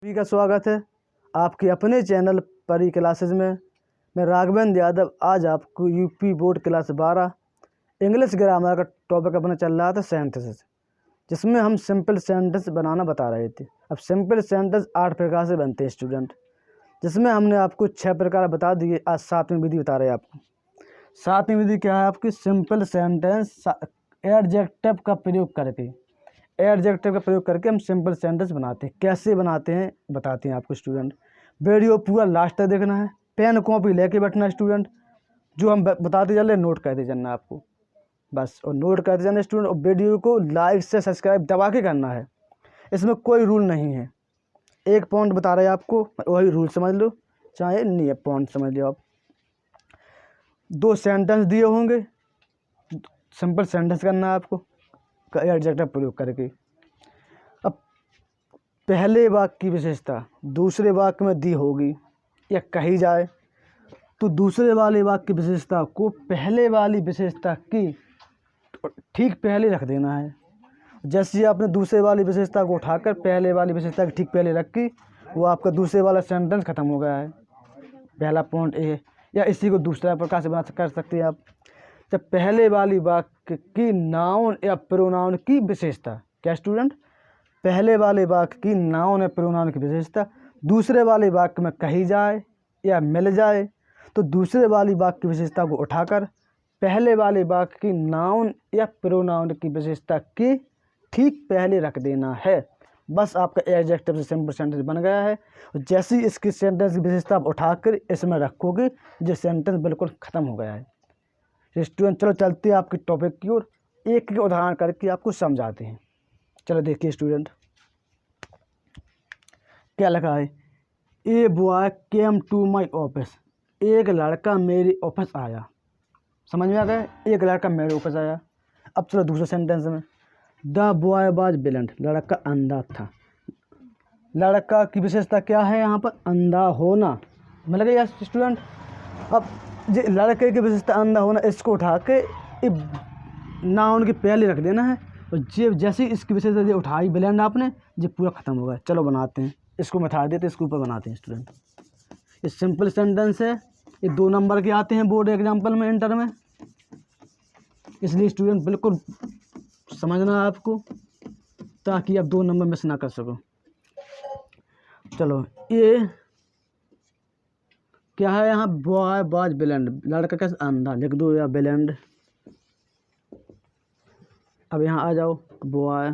सभी का स्वागत है आपके अपने चैनल परी क्लासेस में। मैं राघवेंद्र यादव आज आपको UP board class 12 English grammar का टॉपिक अपना चल रहा था सेंटेंसेस, जिसमें हम सिंपल सेंटेंस बनाना बता रहे थे। अब सिंपल सेंटेंस 8 प्रकार से बनते हैं स्टूडेंट, जिसमें हमने आपको 6 प्रकार बता दिए। आज 7वीं विधि बता रहे हैं आपको। 7वीं विधि क्या है आपकी? सिंपल सेंटेंस एडजेक्टिव का प्रयोग करके, एडजेक्टिव का प्रयोग करके हम सिंपल सेंटेंस बनाते हैं। कैसे बनाते हैं बताते हैं आपको स्टूडेंट। वीडियो पूरा लास्ट तक देखना है, पेन कॉपी लेके बैठना है स्टूडेंट। जो हम बताते चल रहे नोट करते जाना आपको बस, और नोट करते जाना स्टूडेंट। और वीडियो को लाइक से सब्सक्राइब दबा के करना है। इसमें कोई रूल नहीं है, एक पॉइंट बता रहे हैं आपको, वही रूल समझ लो, चाहे नहीं है पॉइंट समझ लो आप। 2 सेंटेंस दिए होंगे, सिंपल सेंटेंस करना है आपको एडजेक्टिव प्रयोग करके। अब पहले वाक्य की विशेषता दूसरे वाक्य में दी होगी या कही जाए, तो दूसरे वाले वाक्य की विशेषता को पहले वाली विशेषता की ठीक पहले रख देना है। जैसे आपने दूसरे वाली विशेषता को उठाकर पहले वाली विशेषता की ठीक पहले रखी, वो आपका दूसरे वाला सेंटेंस खत्म हो गया है। पहला पॉइंट ए, या इसी को दूसरा प्रकार से बना कर सकते हैं आप। जब पहले वाली वाक्य की नाउन या प्रोनाउन की विशेषता, क्या स्टूडेंट? पहले वाले वाक्य की नाउन या प्रोनाउन की विशेषता दूसरे वाले वाक्य में कही जाए या मिल जाए, तो दूसरे वाली वाक्य की विशेषता को उठाकर पहले वाले वाक्य की नाउन या प्रोनाउन की विशेषता की ठीक पहले रख देना है। बस आपका एडजेक्टिव से सिंपल सेंटेंस बन गया है। जैसे ही इसकी सेंटेंस की विशेषता आप उठाकर इसमें रखोगे, ये सेंटेंस बिल्कुल ख़त्म हो गया है। स्टूडेंट चलो चलते हैं आपके टॉपिक की ओर, एक उदाहरण करके आपको समझाते हैं। चलो देखिए स्टूडेंट, क्या लिखा है? A boy came to my office. एक लड़का मेरे ऑफिस आया। समझ में आ गया? एक लड़का मेरे ऑफिस आया। अब चलो दूसरे सेंटेंस में, द बॉय वाज ब्लाइंड। लड़का अंधा था। लड़का की विशेषता क्या है यहाँ पर? अंधा होना। मिल गया स्टूडेंट। अब ये लड़के की विशेषता अंधा होना, इसको उठा के नाउन के पहले रख देना है। और ये जैसे इसकी विशेषता ये उठाई ब्लाइंड आपने, ये पूरा खत्म हो गया। चलो बनाते हैं, इसको मिटा देते, इसके ऊपर बनाते हैं स्टूडेंट। ये सिंपल सेंटेंस है, ये 2 नंबर के आते हैं बोर्ड एग्जाम्पल में, इंटर में, इसलिए स्टूडेंट बिल्कुल समझना है आपको, ताकि आप 2 नंबर मिस ना कर सको। चलो ये क्या है यहाँ? Boy was blind. लड़का कैसे? अंधा। लिख दो या ब्लाइंड। अब यहाँ आ जाओ, बॉय,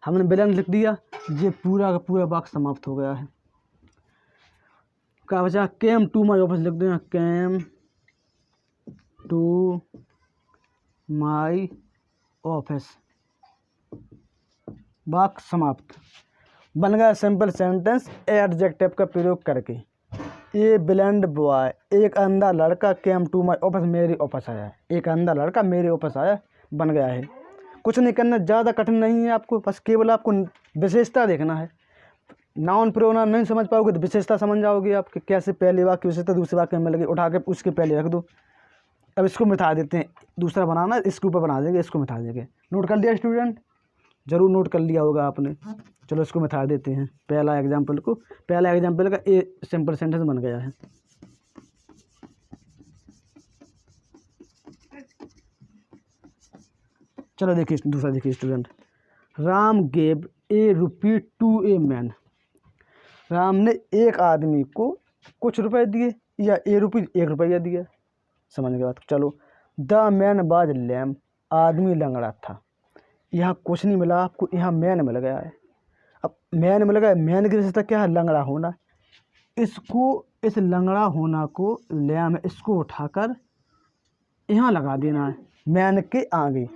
हमने ब्लाइंड लिख दिया। ये पूरा का पूरा वाक्य समाप्त हो गया है। क्या बचा? Came to my office. लिख दो यहाँ, केम टू माई ऑफिस। वाक्य समाप्त। बन गया सिंपल सेंटेंस एडजेक्टिव का प्रयोग करके। ए ब्लाइंड बॉय, एक अंधा लड़का, केम टू माई ऑफिस, मेरे ऑफिस आया। एक अंधा लड़का मेरे ऑफिस आया, बन गया है। कुछ नहीं करना, ज़्यादा कठिन नहीं है आपको, बस केवल आपको विशेषता देखना है। नाउन प्रोनाउन नहीं समझ पाओगे तो विशेषता समझ जाओगे आप कि कैसे पहले वाक्य विशेषता दूसरे वाक्य में मिल गई, उठा के उसके पहले रख दो। अब इसको मिटा देते हैं, दूसरा बनाना इसके ऊपर बना देंगे, इसको मिटा देंगे। नोट कर लिया स्टूडेंट? जरूर नोट कर लिया होगा आपने। चलो इसको मिटा देते हैं, पहला एग्जाम्पल को। पहला एग्जाम्पल का ए सिंपल सेंटेंस बन गया है। चलो देखिए दूसरा, देखिए student, Ram gave a rupee to a man. Ram ने एक आदमी को कुछ रुपए दिए, या ए रुपी 1 रुपया दिया। समझ गए बात? चलो, द मैन वाज लैम। आदमी लंगड़ा था। यहाँ कुछ नहीं मिला आपको, यहाँ मैन मिल गया है। अब मैन मिल गया, मैन की विशेषता क्या है? लंगड़ा होना। इसको, इस लंगड़ा होना को, लैम, इसको उठाकर यहाँ लगा देना है मैन के आगे।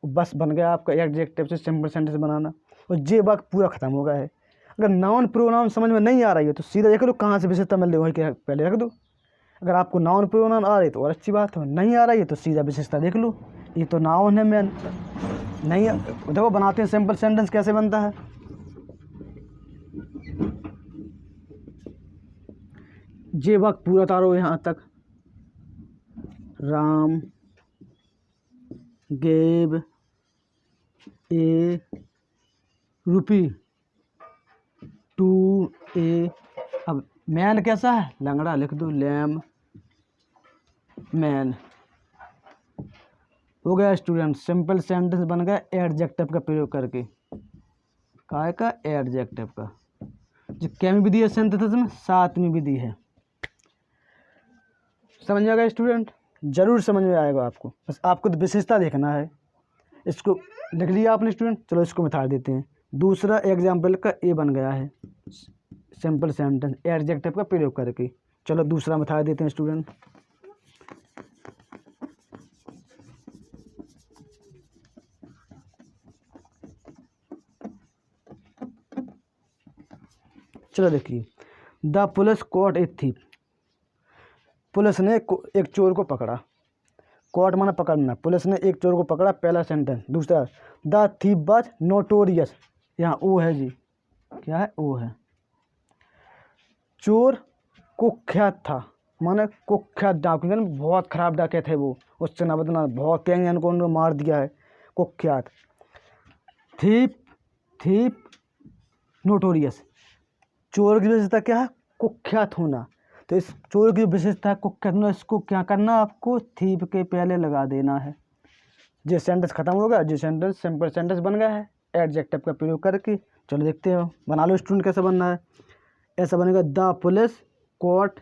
बस बन गया आपका एडजेक्टिव से सिंपल सेंटेंस बनाना। और ये वाक्य पूरा खत्म हो गया है। अगर नाउन प्रोनाउन समझ में नहीं आ रही है तो सीधा देख लो कहाँ से विशेषता मिल रही है, वही के पहले रख दो। अगर आपको नाउन प्रोनाउन आ रही है तो और अच्छी बात है, नहीं आ रही है तो सीधा विशेषता देख लो, ये तो नाउन है मैन। नहीं देखो बनाते हैं सिंपल सेंटेंस कैसे बनता है। ये वक्त पूरा तारो यहाँ तक, Ram gave a rupee to a. अब मैन कैसा है, लंगड़ा, लिख दो लैम मैन। हो गया स्टूडेंट, सिंपल सेंटेंस बन गया एडजेक्टिव का प्रयोग करके। काय का, एडजेक्टिव का। जो कैमी विधि है सिंथेसिस में, 7वीं विधि है। समझ में आएगा स्टूडेंट? जरूर समझ में आएगा आपको, बस आपको तो विशेषता देखना है। इसको लिख लिया आपने स्टूडेंट, चलो इसको मिटा देते हैं। दूसरा एग्जाम्पल का ए बन गया है, सिंपल सेंटेंस एडजेक्टिव का प्रयोग करके। चलो दूसरा मिटा देते हैं स्टूडेंट। चलो देखिए, the police caught a thief. Police ने एक चोर को पकड़ा। कॉट माना पकड़ना, पुलिस ने एक चोर को पकड़ा, पहला सेंटेंस। दूसरा, द थीफ वाज नोटोरियस। यहाँ ओ है जी, क्या है, ओ है। चोर कुख्यात था, माने कुख्यात डाकू, यानी बहुत खराब डाके थे वो। उससे ना बदना, बहुत गैंग को उन्होंने मार दिया है, कुख्यात। Thief, thief, notorious. चोर की विशेषता क्या है, कुख्यात होना। तो इस चोर की विशेषता है कुख्यात होना, इसको क्या करना, आपको थीप के पहले लगा देना है। ये सेंटेंस खत्म हो गया, ये सेंटेंस सिंपल सेंटेंस बन गया है एडजेक्टिव का प्रयोग करके। चलो देखते हो, बना लो स्टूडेंट कैसे बनना है। ऐसा बनेगा, the police caught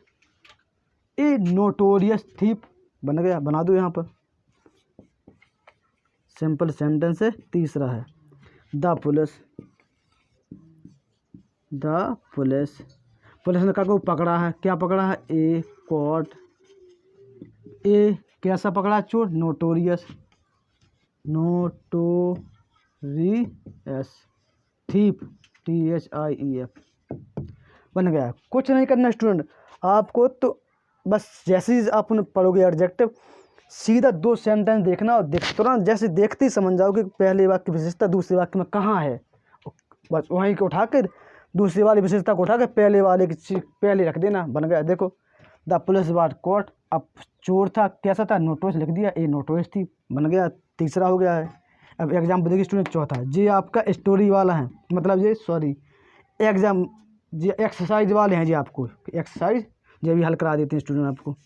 a notorious thief. बन गया, बना दो यहाँ पर। सिंपल सेंटेंस है। तीसरा है, the police, the police, police ने काको पकड़ा है, क्या पकड़ा है, ए कॉट ए, कैसा पकड़ा चोर, नोटोरियस, नोटोरियस थीप, THIEF। बन गया। कुछ नहीं करना स्टूडेंट, आपको तो बस जैसे ही आप पढ़ोगे एडजेक्टिव, सीधा 2 सेंटेंस देखना, और तुरंत जैसे देखते ही समझ जाओगे पहले वाक्य की विशेषता दूसरे वाक्य में कहाँ है। बस वहीं को उठाकर दूसरी वाली विशेषता को उठाकर पहले वाले की पहले रख देना। बन गया। देखो, द पुलिस वाज कॉट, अब चोर था, कैसा था, नोटोरियस लिख दिया, ए नोटोरियस थी। बन गया, तीसरा हो गया है। अब एग्जाम्पल देखिए स्टूडेंट, चौथा, ये आपका स्टोरी वाला है, मतलब ये सॉरी एग्जाम, ये एक्सरसाइज वाले हैं जी। आपको एक्सरसाइज ये भी हल करा देते हैं स्टूडेंट आपको।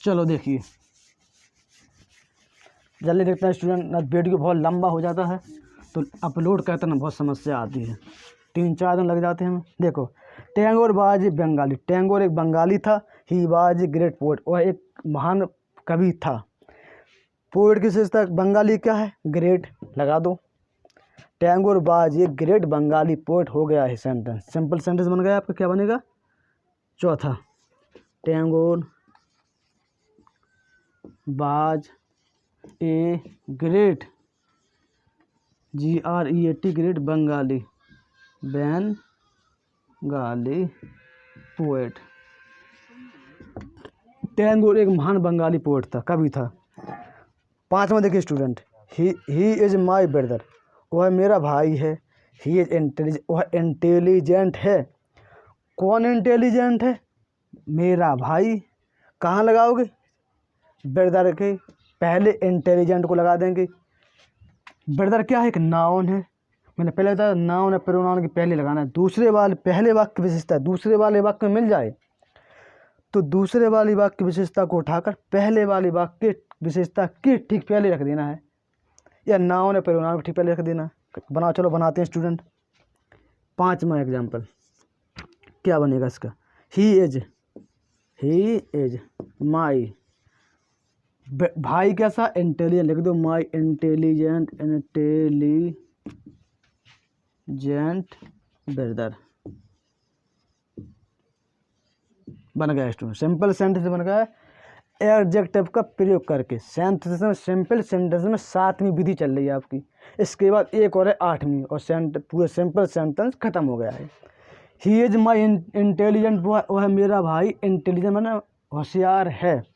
चलो देखिए, जल्दी देखते हैं स्टूडेंट, ना वीडियो बहुत लंबा हो जाता है तो अपलोड करते ना बहुत समस्या आती है, 3-4 दिन लग जाते हैं। देखो, टैगोर वाज बंगाली, टैगोर एक बंगाली था। ही वाज ग्रेट पोएट, वह एक महान कवि था। पोएट की विशेषता बंगाली क्या है, ग्रेट, लगा दो। टैगोर वाज ये ग्रेट बंगाली पोएट। हो गया है सेंटेंस, सिंपल सेंटेंस बन गया आपका। क्या बनेगा, चौथा, Tagore was a great, GREAT, great Bengali poet. Tagore एक महान बंगाली पोएट था, कवि था। 5वां देखिए student, he is my brother, वह मेरा भाई है। ही इज इंटेलिजेंट, वह इंटेलिजेंट है। कौन इंटेलिजेंट है, मेरा भाई। कहाँ लगाओगे, ब्रदर के पहले इंटेलिजेंट को लगा देंगे। ब्रदर क्या है, एक नाउन है। मैंने पहले बताया नाउन है, प्रोनाउन के पहले लगाना है। दूसरे वाले पहले वाक्य की विशेषता दूसरे वाले वाक्य में मिल जाए तो दूसरे वाली वाक्य की विशेषता को उठाकर पहले वाले वाक्य की विशेषता के ठीक पहले रख देना है, या नाउन है प्रोनाउन के ठीक पहले रख देना। बनाओ, चलो बनाते हैं स्टूडेंट। 5वां एग्जाम्पल क्या बनेगा इसका, ही इज माई, भाई कैसा, इंटेलिजेंट, लिख दो माई इंटेलिजेंट ब्रदर। बन गया स्टूडेंट, सिंपल सेंटेंस बन गया एडजेक्टिव का प्रयोग करके। सेंटेंस में, सिंपल सेंटेंस में 7वीं विधि चल रही है आपकी। इसके बाद एक और है 8वीं, और पूरे सिंपल सेंटेंस खत्म हो गया है। ही इज माई इंटेलिजेंट, वह मेरा भाई इंटेलिजेंट माना होशियार है।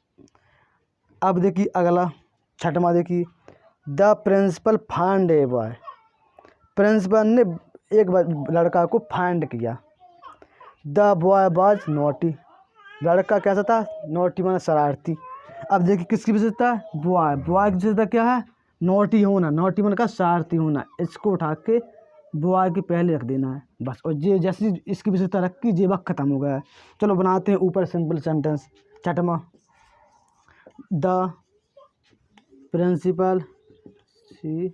अब देखिए अगला 6वां देखिए, the principal find a boy, principal ने एक लड़का को फाइंड किया। द बॉय वाज नॉटी, लड़का कैसा था, नॉटी माना शरारती। अब देखिए किसकी विशेषता है, बॉय, बॉय की विशेषता क्या है, नॉटी होना, नॉटी मन का शरारती होना, इसको उठा के बॉय के पहले रख देना है बस। और ये जैसी इसकी विशेषता रखी ये वक्त खत्म हो गया है। चलो बनाते हैं ऊपर सिंपल सेंटेंस। चटमा the principal see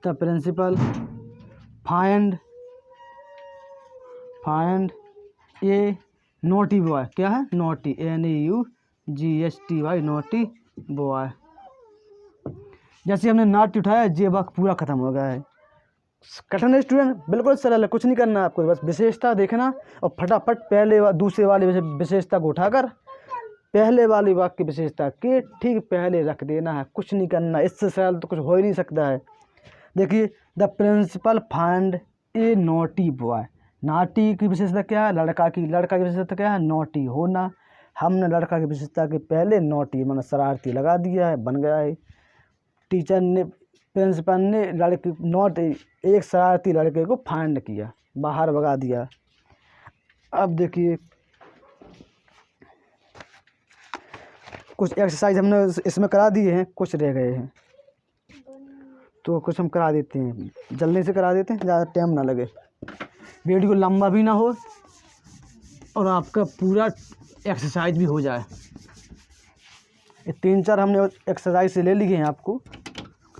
the principal find a naughty boy. क्या है? Naughty, NAUGSTY, naughty boy. जैसे हमने नाटी उठाया ये वक्त पूरा खत्म हो गया है। कठिन है स्टूडेंट? बिल्कुल सरल है, कुछ नहीं करना है आपको, बस विशेषता देखना और फटाफट दूसरे वाले विशेषता को उठाकर पहले वाली वाक्य की विशेषता के ठीक पहले रख देना है, कुछ नहीं करना। इससे सरल तो कुछ हो ही नहीं सकता है। देखिए, the principal find a naughty boy. Naughty की विशेषता क्या है? लड़का की विशेषता क्या है? नॉटी होना। हमने लड़का की विशेषता के पहले नॉटी माना शरारती लगा दिया है, बन गया है। टीचर ने, प्रिंसिपल ने एक शरारती लड़के को फाइंड किया, बाहर भगा दिया। अब देखिए कुछ एक्सरसाइज हमने इसमें करा दिए हैं, कुछ रह गए हैं तो कुछ हम करा देते हैं, जल्दी से करा देते हैं, ज़्यादा टाइम ना लगे, वीडियो लंबा भी ना हो और आपका पूरा एक्सरसाइज भी हो जाए। ये 3-4 हमने एक्सरसाइज से ले लिए हैं आपको,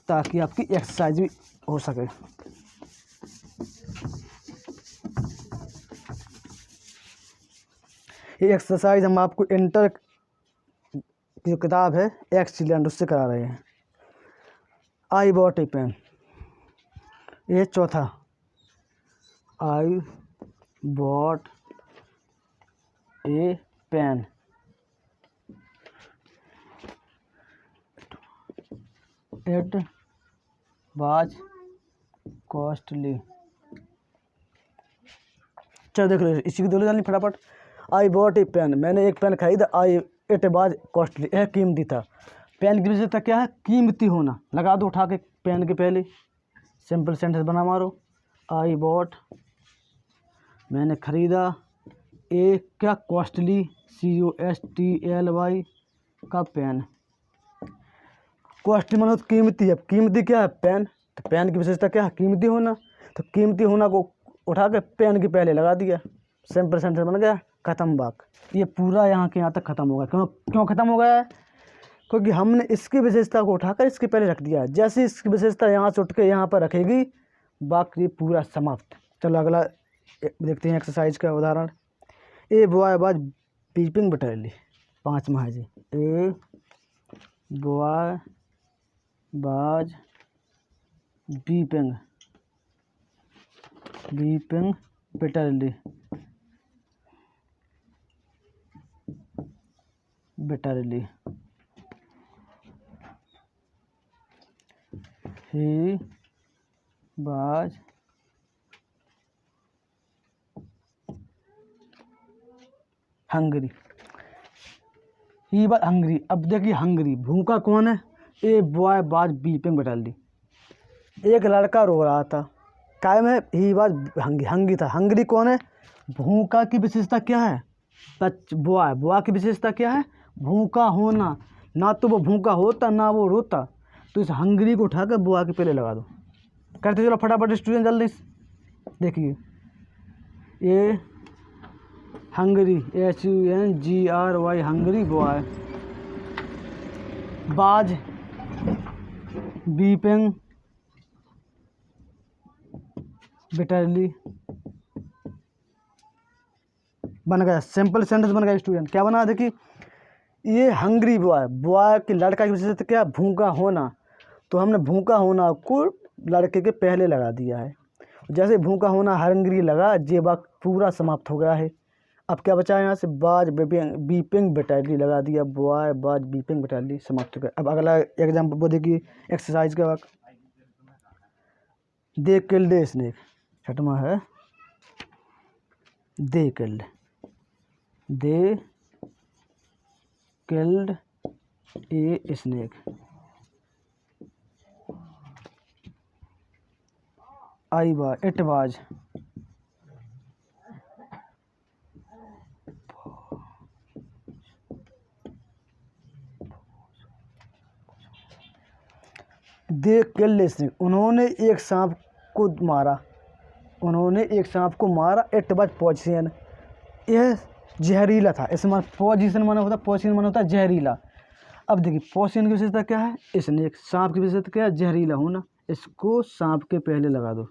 ताकि आपकी एक्सरसाइज भी हो सके। ये एक्सरसाइज हम आपको इंटर की जो किताब है एक्सीलेंट, उससे करा रहे हैं। आई बॉट ए पेन, ये चौथा। I bought a pen, it was costly. चलो देख लो, इसी की दो जानी फटाफट। आई बॉट ए पेन, मैंने एक पेन खरीदा। आई इट वाज कॉस्टली, यह कीमती था। पेन की विशेषता क्या है? कीमती होना। लगा दो उठा के पेन के पहले, सिंपल सेंटेंस बना मारो। आई बॉट, मैंने खरीदा। ए क्या? कॉस्टली, COSTLY का पेन। कॉस्टली मतलब कीमती है, कीमती क्या है? पेन। तो पेन की विशेषता क्या है? कीमती होना। तो कीमती होना को उठा के पेन के पहले लगा दिया, सिंपल सेंटेंस बन गया, खत्म बात। ये पूरा यहाँ के यहाँ तक खत्म हो गया। क्यों खत्म हो गया है? क्योंकि हमने इसकी विशेषता को उठाकर इसके पहले रख दिया है। जैसे इसकी विशेषता यहाँ से उठ के यहाँ पर रखेगी, बाकी पूरा समाप्त। चलो अगला देखते हैं एक्सरसाइज का उदाहरण। A boy was weeping bitterly, 5वां है जी। A boy was weeping bitterly, he was hungry, he was hungry. अब देखिए हंगरी, भूखा कौन है? A boy was weeping bitterly, एक लड़का रो रहा था। कायम है, ही वाज हंगी था। हंगरी कौन है? भूखा की विशेषता क्या है? बॉय की विशेषता क्या है? भूखा होना। ना तो वो भूखा होता ना वो रोता, तो इस हंगरी को उठाकर बॉय के पहले लगा दो। करते चलो फटाफट स्टूडेंट, जल्दी देखिए। ये हंगरी, HUNGRY, हंगरी बॉय। बाज वीपिंग बिटरली, बन गया, सिंपल सेंटेंस बन गया स्टूडेंट। क्या बना? देखिए, ये हंग्री बॉय की लड़का की विशेषता क्या? भूखा होना। तो हमने भूखा होना को लड़के के पहले लगा दिया है। जैसे भूखा होना हंग्री लगा, ये वक्त पूरा समाप्त हो गया है। अब क्या बचा है यहाँ से? बाज वीपिंग बिटरली लगा दिया, बॉय बाज वीपिंग बिटरली, समाप्त हो गया। अब अगला एग्जाम्पल वो देखिए एक्सरसाइज का वक्त। दे किल्ड ए स्नेक, 6वां है। दे killed a snake. It was they killed a snake, उन्होंने एक सांप को मारा, उन्होंने एक सांप को मारा। इट वाज पॉइजन, यह जहरीला था। इस मान पॉजिशन माना होता, पॉजिशन माना होता है जहरीला। अब देखिए पॉजिशन की विशेषता क्या है, स्नेक सांप की विशेषता क्या है, जहरीला होना। इसको सांप के पहले लगा दो,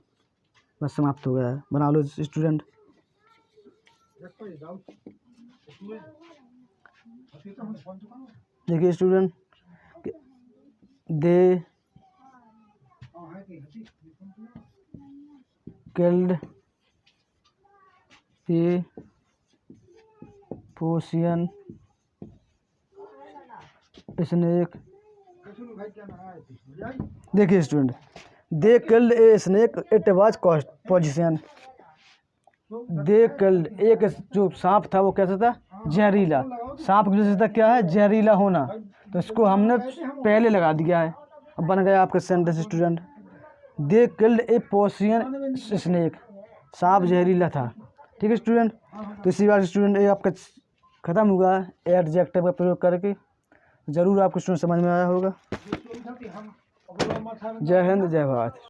बस समाप्त हो गया है। बना लो स्टूडेंट। देखिए student, they killed a poison snake. देखिए student, they killed a snake it was poisonous. They killed, एक जो सांप था वो कैसा था, जहरीला। सांप की विशेषता क्या है, जहरीला होना, तो इसको हमने पहले लगा दिया है। अब बन गया आपका sentence student. They killed a poison snake, सांप जहरीला था। ठीक है स्टूडेंट, तो इसी बात स्टूडेंट ये आपका ख़त्म हुआ एडजेक्टिव का प्रयोग करके। ज़रूर आपको स्टूडेंट समझ में आया होगा। जय हिंद, जय भारत।